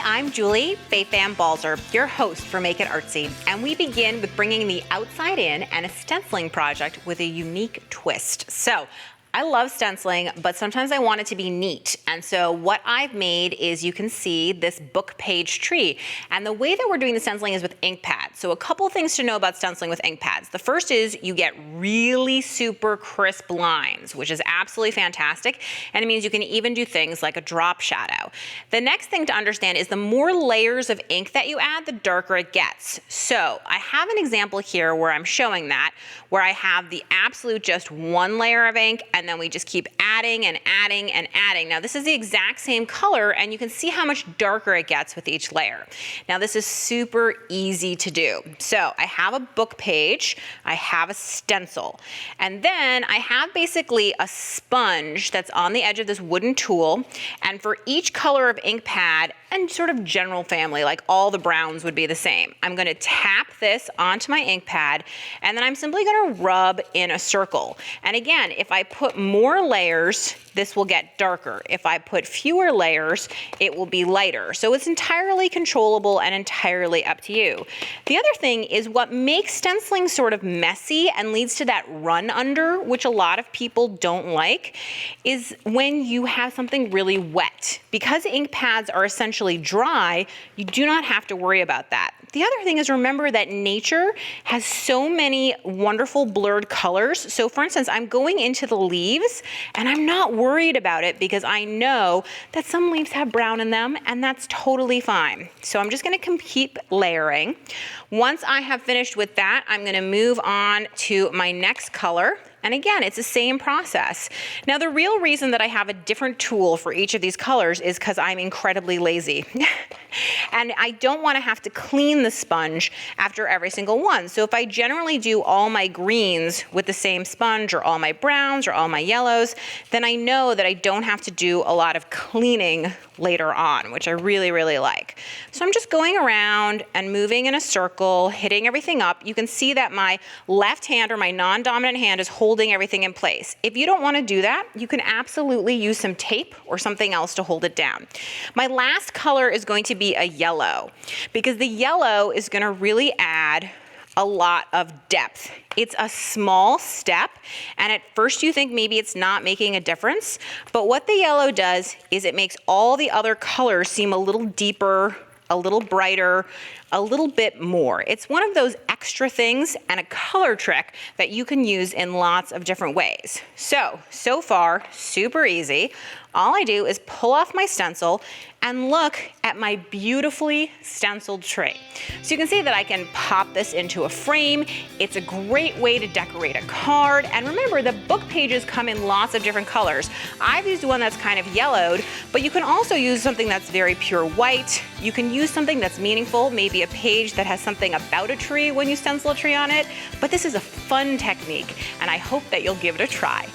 I'm Julie Fei Fan Balzer, your host for Make It Artsy, and we begin with bringing the outside in and a stenciling project with a unique twist. So, I love stenciling, but sometimes I want it to be neat. And so what I've made is, you can see this book page tree. And the way that we're doing the stenciling is with ink pads. So a couple things to know about stenciling with ink pads. The first is you get really super crisp lines, which is absolutely fantastic. And it means you can even do things like a drop shadow. The next thing to understand is the more layers of ink that you add, the darker it gets. So I have an example here where I'm showing that, where I have the absolute just one layer of ink, and then we just keep adding and adding and adding. Now this is the exact same color, and you can see how much darker it gets with each layer. Now this is super easy to do. So I have a book page, I have a stencil, and then I have basically a sponge that's on the edge of this wooden tool, and for each color of ink pad and sort of general family, like all the browns would be the same, I'm gonna tap this onto my ink pad, and then I'm simply gonna rub in a circle. And again, if I put more layers, this will get darker. If I put fewer layers, it will be lighter. So it's entirely controllable and entirely up to you. The other thing is, what makes stenciling sort of messy and leads to that run under, which a lot of people don't like, is when you have something really wet. Because ink pads are essentially dry, you do not have to worry about that. The other thing is, remember that nature has so many wonderful blurred colors. So for instance, I'm going into the leaves and I'm not worried about it because I know that some leaves have brown in them, and that's totally fine. So I'm just gonna keep layering. Once I have finished with that, I'm gonna move on to my next color. And again, it's the same process. Now, the real reason that I have a different tool for each of these colors is because I'm incredibly lazy. And I don't want to have to clean the sponge after every single one. So if I generally do all my greens with the same sponge, or all my browns, or all my yellows, then I know that I don't have to do a lot of cleaning later on, which I really, really like. So I'm just going around and moving in a circle, hitting everything up. You can see that my left hand, or my non-dominant hand, is holding everything in place. If you don't want to do that, you can absolutely use some tape or something else to hold it down. My last color is going to be a yellow, because the yellow is going to really add a lot of depth. It's a small step, and at first you think maybe it's not making a difference, but what the yellow does is it makes all the other colors seem a little deeper, a little brighter, a little bit more. It's one of those extra things and a color trick that you can use in lots of different ways. So far, super easy. All I do is pull off my stencil and look at my beautifully stenciled tree. So you can see that I can pop this into a frame. It's a great way to decorate a card. And remember, the book pages come in lots of different colors. I've used one that's kind of yellowed, but you can also use something that's very pure white. You can use something that's meaningful, maybe a page that has something about a tree when you stencil a tree on it. But this is a fun technique, and I hope that you'll give it a try.